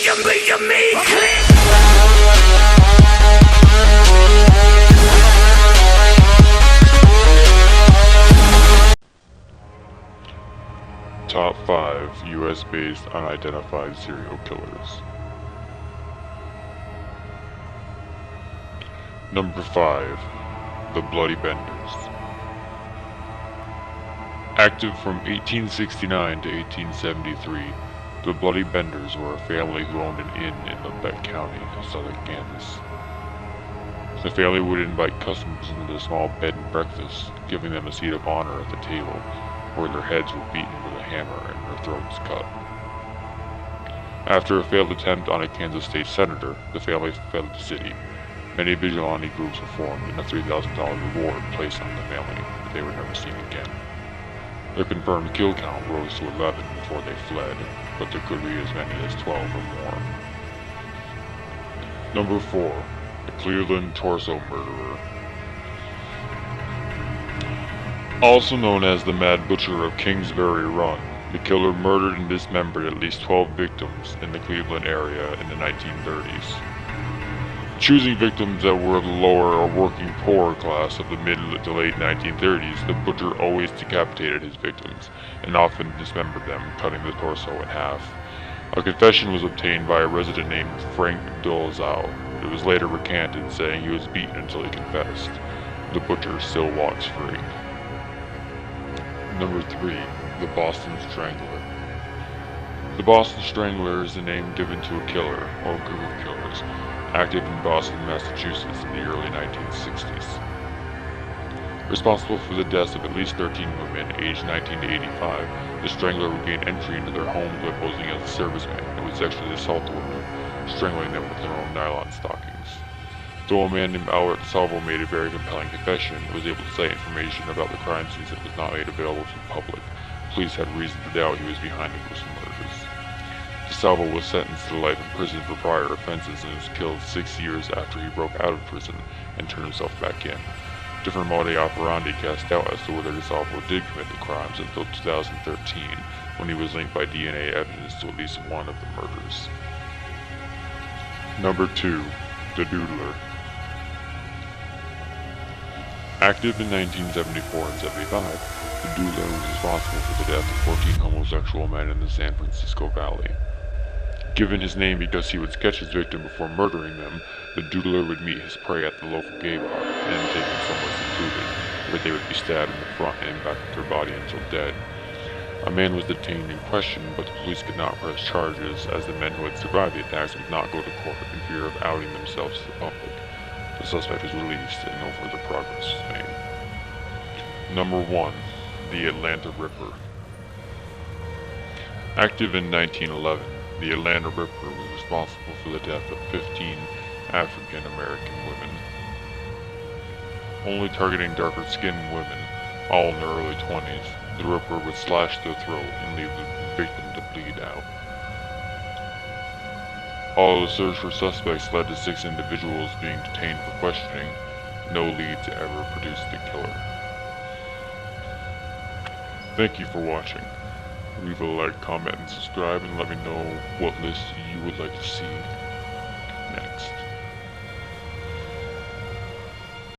Top 5 US-based unidentified serial killers. Number 5. The Bloody Benders. Active from 1869 to 1873, the Bloody Benders were a family who owned an inn in Labette County, southern Kansas. The family would invite customers into their small bed and breakfast, giving them a seat of honor at the table, where their heads were beaten with a hammer and their throats cut. After a failed attempt on a Kansas state senator, the family fled the city. Many vigilante groups were formed and a $3,000 reward placed on the family, but they were never seen again. Their confirmed kill count rose to 11 before they fled, but there could be as many as 12 or more. Number 4. The Cleveland Torso Murderer. Also known as the Mad Butcher of Kingsbury Run, the killer murdered and dismembered at least 12 victims in the Cleveland area in the 1930s. Choosing victims that were of the lower or working poor class of the mid to late 1930s, the butcher always decapitated his victims, and often dismembered them, cutting the torso in half. A confession was obtained by a resident named Frank Dolezal. It was later recanted, saying he was beaten until he confessed. The butcher still walks free. Number 3. The Boston Strangler. The Boston Strangler is the name given to a killer, or group of killers, active in Boston, Massachusetts in the early 1960s. Responsible for the deaths of at least 13 women aged 19 to 85, the Strangler would gain entry into their homes by posing as a serviceman and would sexually assault the women, strangling them with their own nylon stockings. Though a man named Albert Salvo made a very compelling confession and was able to cite information about the crime scenes that was not made available to the public, police had reason to doubt he was behind the gruesome murders. DeSalvo was sentenced to life in prison for prior offenses and was killed 6 years after he broke out of prison and turned himself back in. Different modus operandi cast doubt as to whether DeSalvo did commit the crimes until 2013, when he was linked by DNA evidence to at least one of the murders. Number 2. The Doodler. Active in 1974 and 75, the Doodler was responsible for the death of 14 homosexual men in the San Francisco Valley. Given his name because he would sketch his victim before murdering them, the Doodler would meet his prey at the local gay bar and then take them somewhere secluded, where they would be stabbed in the front and back of their body until dead. A man was detained and questioned, but the police could not press charges, as the men who had survived the attacks would not go to court in fear of outing themselves to the public. The suspect was released and no further progress was made. Number 1. The Atlanta Ripper. Active in 1911, the Atlanta Ripper was responsible for the death of 15 African American women. Only targeting darker-skinned women, all in their early 20s, the Ripper would slash their throat and leave the victim to bleed out. Although the search for suspects led to 6 individuals being detained for questioning, no leads ever produced the killer. Thank you for watching. Leave a like, comment, and subscribe, and let me know what list you would like to see.